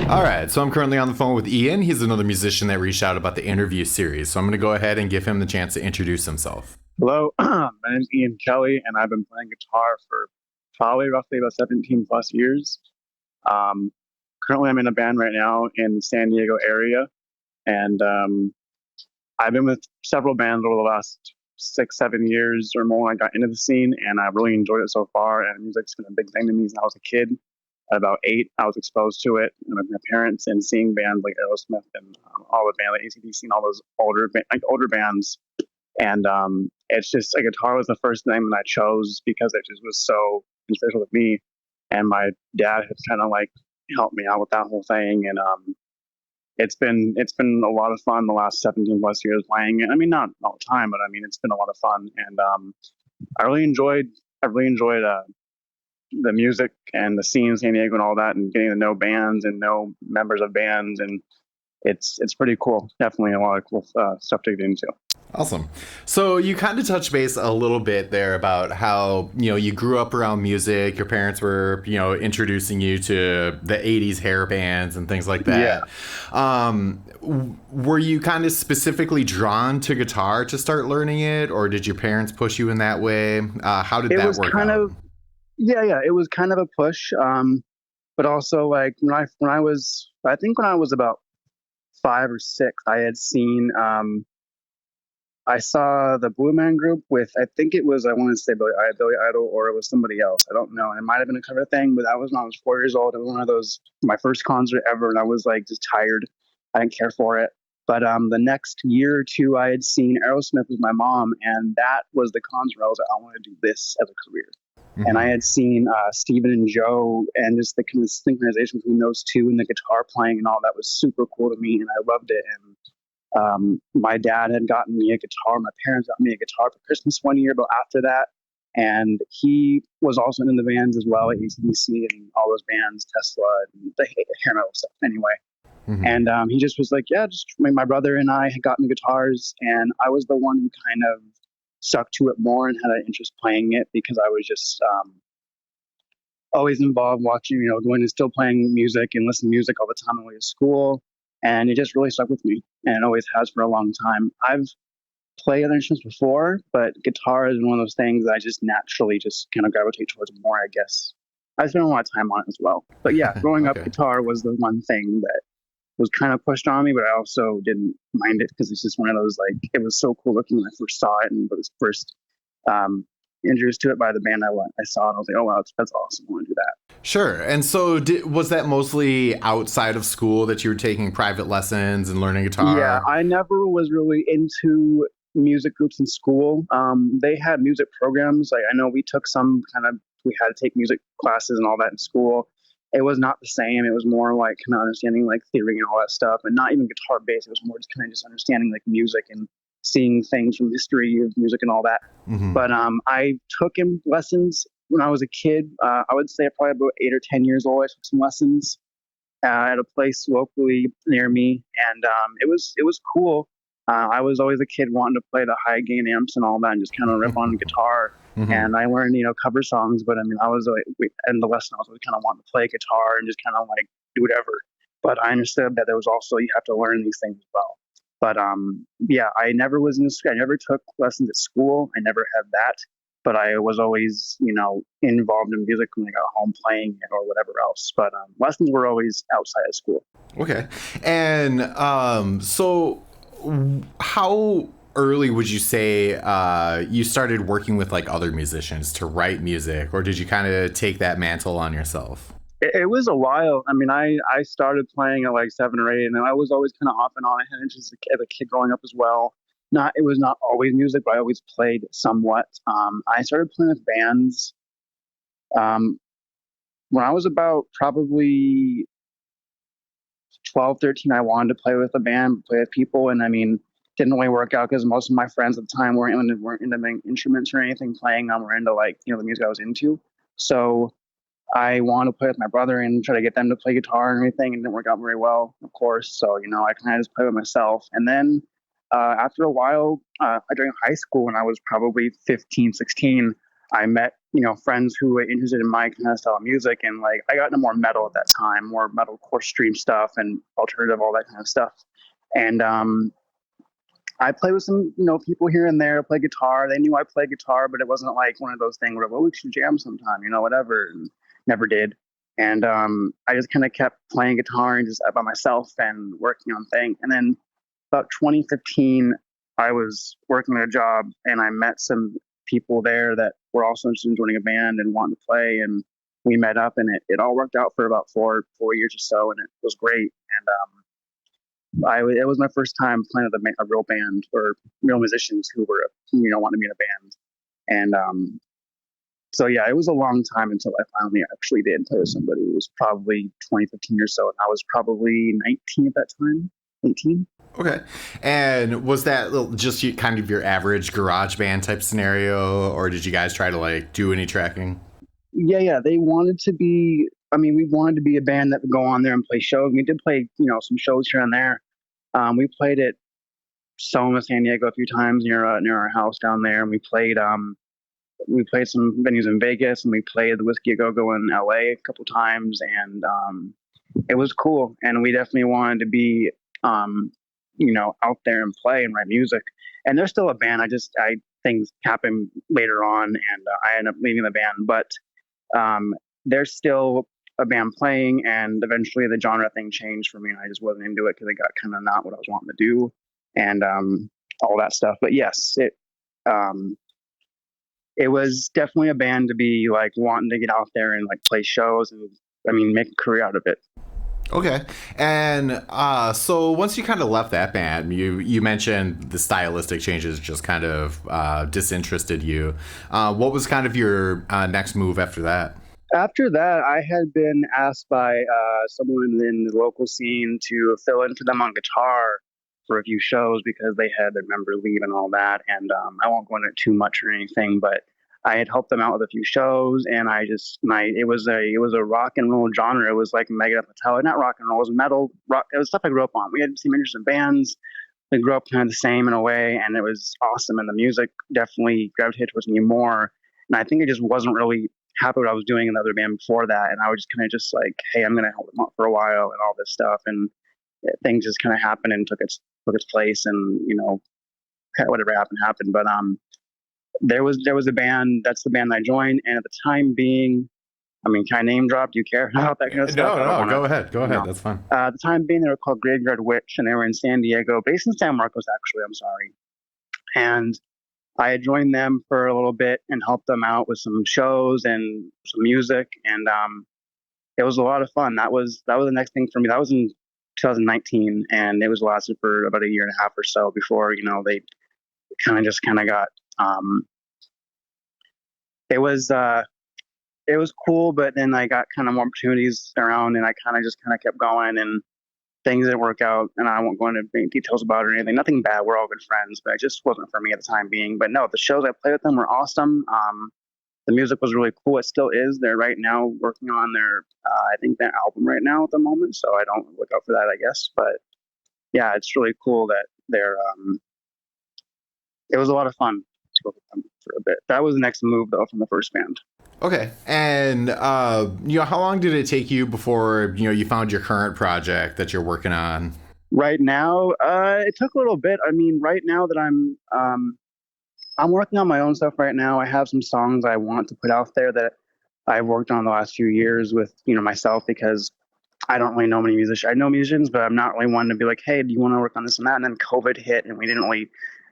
All right, so I'm currently on the phone with Ian. He's another musician that reached out about the interview series. So I'm going to go ahead and give him the chance to introduce himself. Hello, my name is Ian Kelly, and I've been playing guitar for probably roughly about 17 plus years. Um, Currently, I'm in a band right now in the San Diego area, and I've been with several bands over the last 6, 7 years or more when I got into the scene, and I've really enjoyed it so far. And music's been a big thing to me since I was a kid. At about 8, I was exposed to it with my parents and seeing bands like Aerosmith and all the bands like AC/DC and all those older bands. And it's just a guitar was the first thing that I chose because it just was so beneficial to me. And my dad has kind of like helped me out with that whole thing. And it's been a lot of fun the last 17 plus years playing it. I mean, not all the time, but I mean, it's been a lot of fun. And I really enjoyed the music and the scene in San Diego and all that, and getting to know bands and know members of bands, and it's pretty cool. Definitely a lot of cool stuff to get into. Awesome. So you kind of touched base a little bit there about how, you grew up around music. Your parents were, introducing you to the 80s hair bands and things like Yeah, that. Were you kind of specifically drawn to guitar to start learning it, or did your parents push you in that way? How did it that was work kind out? of yeah, it was kind of a push. But also like I think when I was about 5 or 6, I had seen I saw the Blue Man Group with, I think it was, I want to say Billy Idol, or it was somebody else. I don't know. And it might have been a cover thing, but that was when I was 4 years old. It was one of those, my first concert ever, and I was like just tired. I didn't care for it. But the next year or two, I had seen Aerosmith with my mom, and that was the concert. I was like, I want to do this as a career. And I Hmm. had seen Steven and Joe, and just the kind of synchronization between those two and the guitar playing and all that was super cool to me, and I loved it. And my dad had gotten me a guitar. My parents got me a guitar for Christmas one year, but after that, and he was also in the bands as well, at ACDC and all those bands, Tesla and the hair metal stuff. Anyway, Hmm. and he just was like, "Yeah, just my brother and I had gotten the guitars, and I was the one who kind of stuck to it more and had an interest playing it because I was just always involved watching, going and still playing music and listening to music all the time on the way to school. And it just really stuck with me, and it always has for a long time. I've played other instruments before, but guitar is one of those things that I just naturally just kind of gravitate towards more, I guess. I spent a lot of time on it as well. But yeah, growing up, Okay. guitar was the one thing that was kind of pushed on me, but I also didn't mind it because it's just one of those, like, it was so cool looking when I first saw it and was first um, introduced to it by the band I saw, and I was like, oh wow, that's awesome. I want to do that. Sure. And so, was that mostly outside of school that you were taking private lessons and learning Yeah, guitar? I never was really into music groups in school. They had music programs. Like I know we took some kind of, we had to take music classes and all that in school. It was not the same. It was more like kind of understanding like theory and all that stuff, and not even guitar based. It was more just kind of just understanding like music and seeing things from history of music and all that. Hmm. But I took him lessons when I was a kid. I would say probably about 8 or 10 years old. I took some lessons at a place locally near me, and it was cool. I was always a kid wanting to play the high gain amps and all that, and just kind of rip on guitar. Hmm. And I learned, cover songs. But I mean, I was like, in the lesson, I was always kind of wanting to play guitar and just kind of like do whatever. But I understood that there was also you have to learn these things as well. But yeah, I never was in. I never took lessons at school. I never had that, but I was always, involved in music when I got home playing it or whatever else. But lessons were always outside of school. Okay. And so, how early would you say you started working with like other musicians to write music, or did you kind of take that mantle on yourself? It was a while. I mean, I started playing at like 7 or 8, and then I was always kind of off and on. I had interest as a kid growing up as well. Not it was not always music, but I always played somewhat. I started playing with bands um, when I was about probably 12, 13. I wanted to play with a band, play with people, and I mean, didn't really work out because most of my friends at the time weren't into instruments or anything playing. Were into like the music I was into. So I wanted to play with my brother and try to get them to play guitar and everything, and it didn't work out very well, of course. So I kind of just play with myself. And then after a while, during high school, when I was probably 15, 16, I met, friends who were interested in my kind of style of music. And like, I got into more metal at that time, more metalcore stream stuff and alternative, all that kind of stuff. And I play with some, people here and there, play guitar. They knew I played guitar, but it wasn't like one of those things where, well, we should jam sometime, whatever. And never did. And I just kind of kept playing guitar and just by myself and working on things. And then about 2015, I was working at a job and I met some people there that were also interested in joining a band and wanting to play. And we met up and it all worked out for about four years or so. And it was great. And it was my first time playing with a real band or real musicians who were, wanted to be in a band. And so, yeah, it was a long time until I finally actually did play with somebody. It was probably 2015 or so. And I was probably 19 at that time, 18. Okay. And was that just kind of your average garage band type scenario, or did you guys try to like do any tracking? Yeah. They wanted to be, we wanted to be a band that would go on there and play shows. We did play, some shows here and there. We played at Soma, San Diego a few times near our house down there. And we played some venues in Vegas, and we played the Whiskey A Go Go in LA a couple times. And it was cool. And we definitely wanted to be, out there and play and write music. And they're still a band. Things happen later on, and I end up leaving the band. But they're still a band playing, and eventually the genre thing changed for me, and I just wasn't into it because it got kind of not what I was wanting to do, and all that stuff. But yes, it was definitely a band to be like wanting to get out there and like play shows and make a career out of it. Okay. And so once you kind of left that band, you mentioned the stylistic changes just kind of disinterested you. What was kind of your next move after that? After that, I had been asked by someone in the local scene to fill in for them on guitar for a few shows because they had their member leave and all that. And I won't go into it too much or anything, but I had helped them out with a few shows, and it was a rock and roll genre. It was like Megadeth, Metallica, not rock and roll, it was metal rock. It was stuff I grew up on. We had the same interest in bands. We grew up kind of the same in a way, and it was awesome. And the music definitely gravitated towards me more. And I think I just wasn't really happy what I was doing in the other band before that. And I was just kind of just like, hey, I'm going to help them out for a while and all this stuff. And things just kind of happened and took its place. And whatever happened. But there was a band. That's the band I joined, and at the time being, can I name drop? Do you care about that kind of stuff? No, go ahead. That's fine. At the time being, they were called Graveyard Witch, and they were in San Diego, based in San Marcos, actually. I'm sorry. And I had joined them for a little bit and helped them out with some shows and some music, and it was a lot of fun. That was the next thing for me. That was in 2019, and it was lasted for about a year and a half or so before they kind of got. It was cool, but then I got kind of more opportunities around, and I kind of kept going, and things didn't work out. And I won't go into any details about it or anything. Nothing bad. We're all good friends, but it just wasn't for me at the time being. But no, the shows I played with them were awesome. The music was really cool. It still is. They're right now working on I think their album right now at the moment. So I don't look out for that, I guess. But yeah, it's really cool that they're. It was a lot of fun to work with them for a bit. That was the next move though from the first band. Okay. And how long did it take you before you found your current project that you're working on? Right now, it took a little bit. Right now that I'm working on my own stuff right now. I have some songs I want to put out there that I've worked on the last few years with myself, because I don't really know many musicians. I know musicians, but I'm not really one to be like, hey, do you want to work on this and that? And then COVID hit, and we didn't really.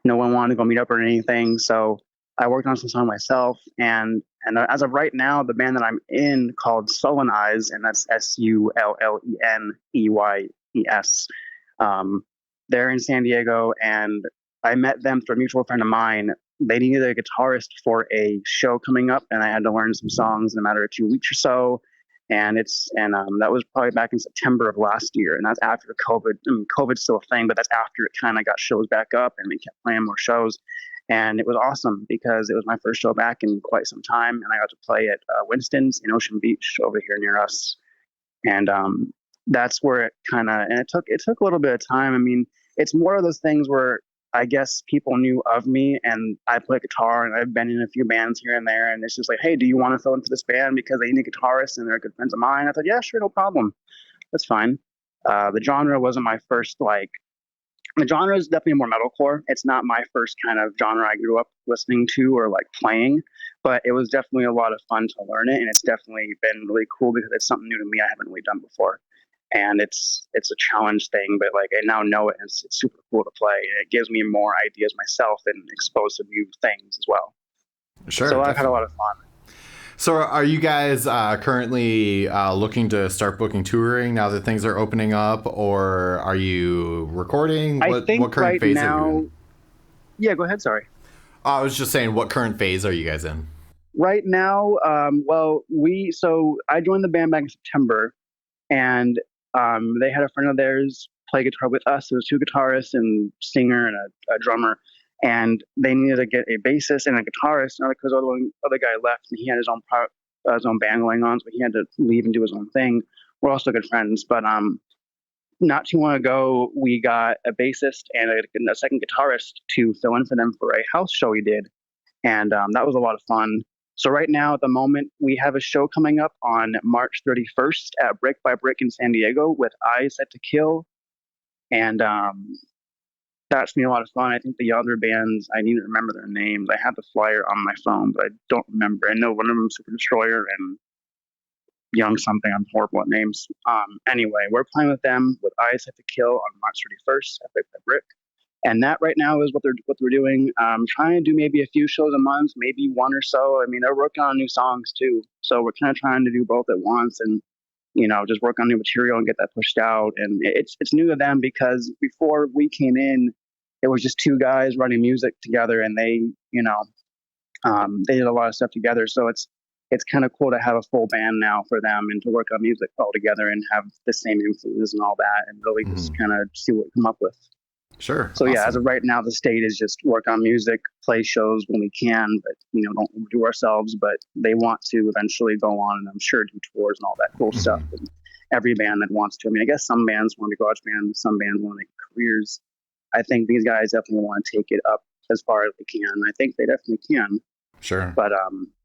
No one wanted to go meet up or anything. So I worked on some songs myself. And as of right now, the band that I'm in called Sullen Eyes, and that's SULLENEYES. They're in San Diego, and I met them through a mutual friend of mine. They needed a guitarist for a show coming up, and I had to learn some songs in a matter of 2 weeks or so. And that was probably back in September of last year, and that's after COVID. COVID's still a thing, but that's after it kind of got shows back up, and we kept playing more shows. And it was awesome because it was my first show back in quite some time, and I got to play at Winston's in Ocean Beach over here near us. And that's where it kind of, and it took a little bit of time. It's more of those things where I guess people knew of me, and I play guitar, and I've been in a few bands here and there, and it's just like, hey, do you want to fill into this band because they need a guitarist and they're good friends of mine? I thought, yeah, sure, no problem, that's fine. The genre wasn't my first like. The genre is definitely more metalcore. It's not my first kind of genre I grew up listening to or like playing, but it was definitely a lot of fun to learn it, and it's definitely been really cool because it's something new to me I haven't really done before, and it's a challenge thing, but like I now know it, and it's super cool to play, and it gives me more ideas myself and exposed to new things as well. Sure, So I've definitely. had a lot of fun. So, are you guys currently looking to start booking touring now that things are opening up, or are you recording? I What think current right phase are you now, in? yeah, go ahead. Sorry. I was just saying, what current phase are you guys in? Right now, so I joined the band back in September, and they had a friend of theirs play guitar with us. There was two guitarists and singer and a drummer, and they needed to get a bassist and a guitarist. And because the other guy left, and he had his own band going on, so he had to leave and do his own thing. We're also good friends, but not too long ago, we got a bassist and a second guitarist to fill in for them for a house show we did, and that was a lot of fun. So right now, at the moment, we have a show coming up on March 31st at Brick by Brick in San Diego with Eyes Set to Kill, and that's been a lot of fun. I think the other bands, I need to remember their names. I have the flyer on my phone, but I don't remember. I know one of them Super Destroyer and Young something. I'm horrible at names. Anyway, we're playing with them with Eyes Set to Kill on March 31st at Brick by Brick. And that right now is what they're doing. Trying to do maybe a few shows a month, maybe one or so. I mean, they're working on new songs too, so we're kind of trying to do both at once, and just work on new material and get that pushed out. And it's new to them because before we came in, it was just two guys writing music together, and they did a lot of stuff together. So it's kind of cool to have a full band now for them and to work on music all together and have the same influences and all that, and really just kind of see what we come up with. Sure. So yeah, as Awesome. of right now, the state is just work on music, play shows when we can, but don't do ourselves. But they want to eventually go on, and I'm sure do tours and all that cool stuff. Mhm. And every band that wants to. I mean, I guess some bands want to be garage bands, some bands want to make careers. I think these guys definitely want to take it up as far as they can. I think they definitely can. Sure. But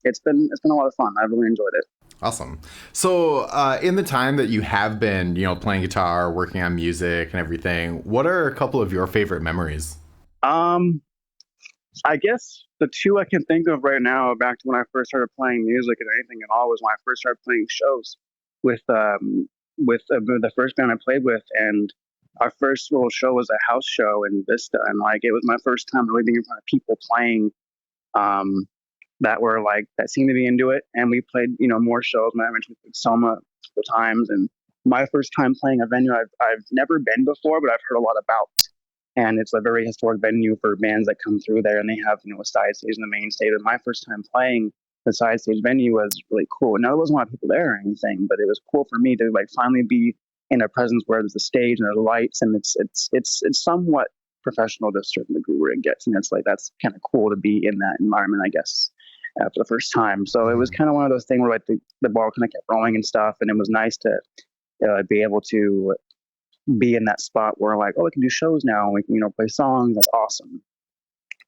it's been a lot of fun. I've really enjoyed it. Awesome. So, in the time that you have been, playing guitar, working on music and everything, what are a couple of your favorite memories? Um, I guess the two I can think of right now, back to when I first started playing music and anything at all, was when I first started playing shows with the first band I played with, and our first little show was a house show in Vista, and like it was my first time really being in front of people playing um, that seemed to be into it, and we played more shows. I mentioned with Soma a couple times, and my first time playing a venue I've never been before, but I've heard a lot about, and it's a very historic venue for bands that come through there, and they have a side stage and the main stage. And my first time playing the side stage venue was really cool. Now there wasn't a lot of people there or anything, but it was cool for me to like finally be in a presence where there's a stage and there's lights, and it's somewhat professional to a certain degree where it gets, and it's like that's kind of cool to be in that environment, I guess, for the first time. So it was kind of one of those things where like the ball kind of kept rolling and stuff, and it was nice to be able to be in that spot where like, oh, we can do shows now, and we can play songs. That's awesome.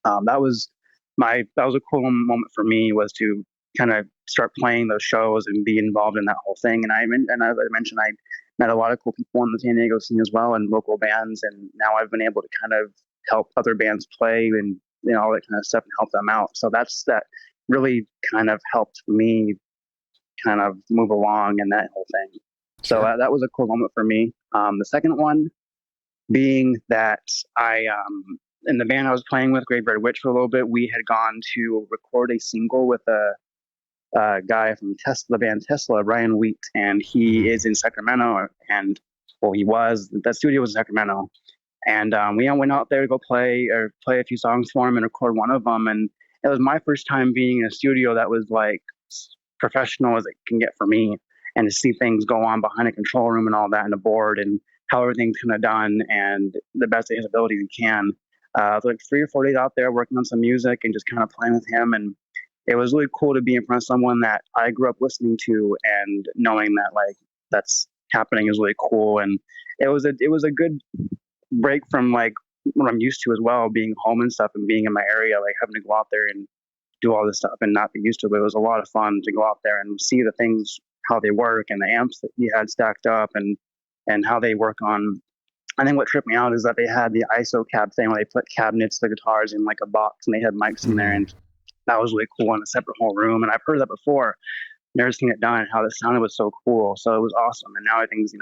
That was a cool moment for me, was to kind of start playing those shows and be involved in that whole thing. And as I mentioned, I met a lot of cool people in the San Diego scene as well, and local bands. And now I've been able to kind of help other bands play and all that kind of stuff and help them out. So that really kind of helped me kind of move along in that whole thing. So Sure. that was a cool moment for me. The second one being that in the band I was playing with, Graveyard Witch, for a little bit, we had gone to record a single with a guy from the band Tesla, Ryan Wheat, and he is in Sacramento, and he was. The studio was in Sacramento, and we went out there to go play a few songs for him and record one of them, and it was my first time being in a studio that was like professional as it can get for me, and to see things go on behind a control room and all that, and a board, and how everything's kind of done, and the best of his ability he can. So like 3 or 4 days out there working on some music and just kind of playing with him, and it was really cool to be in front of someone that I grew up listening to, and knowing that like that's happening is really cool. And it was a good break from like what I'm used to as well, being home and stuff and being in my area, like having to go out there and do all this stuff and not be used to it. But it was a lot of fun to go out there and see the things, how they work, and the amps that he had stacked up, and how they work on. I think what tripped me out is that they had the ISO cab thing where they put cabinets, the guitars in like a box, and they had mics in there, and that was really cool in a separate whole room. And I've heard that before, never seen it done, and how the sound was so cool. So it was awesome. And now everything's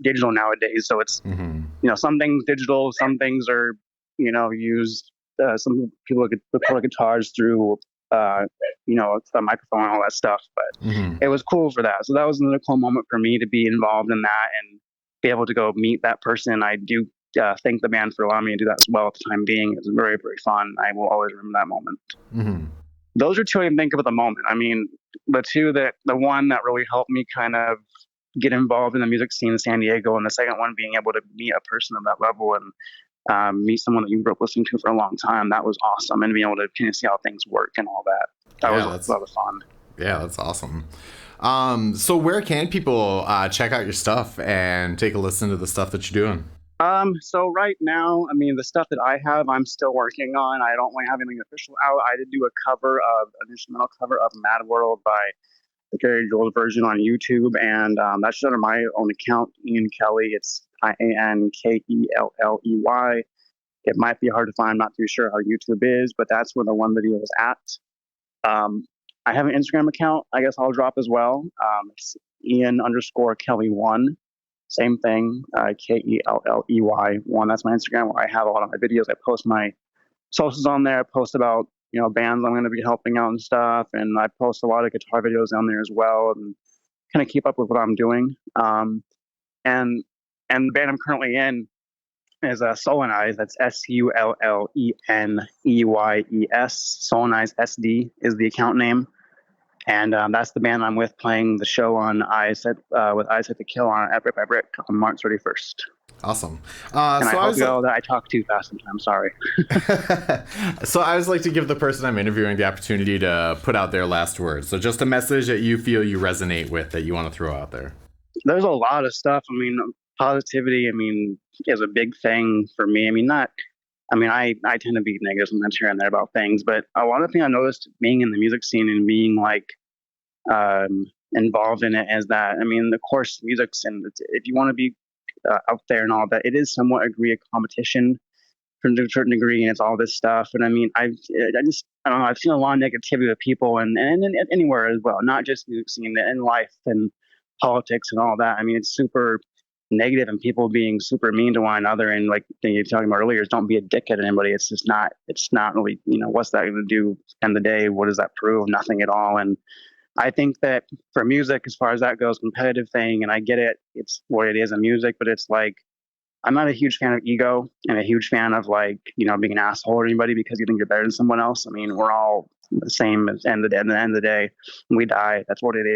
digital nowadays. So it's some things digital, some things are used. Some people could record guitars through a microphone and all that stuff. But it was cool for that. So that was another cool moment for me to be involved in that and be able to go meet that person. I do thank the band for allowing me to do that as well at the time being. It was very, very fun. I will always remember that moment. Those are two I can think of at the moment. I mean, the one that really helped me kind of get involved in the music scene in San Diego, and the second one being able to meet a person of that level and meet someone that you grew up listening to for a long time. That was awesome. And being able to kind of see how things work and all that. That was a lot of fun. Yeah, that's awesome. So where can people check out your stuff and take a listen to the stuff that you're doing? So right now, I mean, the stuff that I have, I'm still working on. I don't really have anything official out. I did do an instrumental cover of Mad World by the Gary Jules version on YouTube, and that's under my own account, Ian Kelly. It's IANKELLEY. It might be hard to find. I'm not too sure how YouTube is, but that's where the one video is at. I have an Instagram account. I guess I'll drop as well. It's Ian_Kelly1. Same thing, KELLEY1. That's my Instagram, where I have a lot of my videos. I post my socials on there. I post about bands I'm going to be helping out and stuff, and I post a lot of guitar videos on there as well, and kind of keep up with what I'm doing. And the band I'm currently in is Solenize. That's SULLENEYES. Solenize SD is the account name. And that's the band I'm with, playing the show on with Eyes Set to Kill at Brick by Brick on March 31st. Awesome. And so I hope that I talk too fast sometimes. Sorry. So I always like to give the person I'm interviewing the opportunity to put out their last words. So just a message that you feel you resonate with that you want to throw out there. There's a lot of stuff. I mean, positivity, is a big thing for me. I tend to be negative sometimes here and there about things, but a lot of things I noticed being in the music scene and being involved in it is that, of course, music's, and if you want to be out there and all that, it is somewhat a degree of competition to a certain degree, and it's all this stuff. And I don't know, I've seen a lot of negativity with people and anywhere as well, not just music scene, in life and politics and all that. It's super negative, and people being super mean to one another, and like you were talking about earlier, is don't be a dickhead to anybody. It's not really, what's that going to do end of the day? What does that prove? Nothing at all. And I think that for music, as far as that goes, competitive thing, and I get it, it's what it is in music, but it's like, I'm not a huge fan of ego and a huge fan of being an asshole or anybody because you think you're better than someone else. We're all the same at the end of the day. When we die, that's what it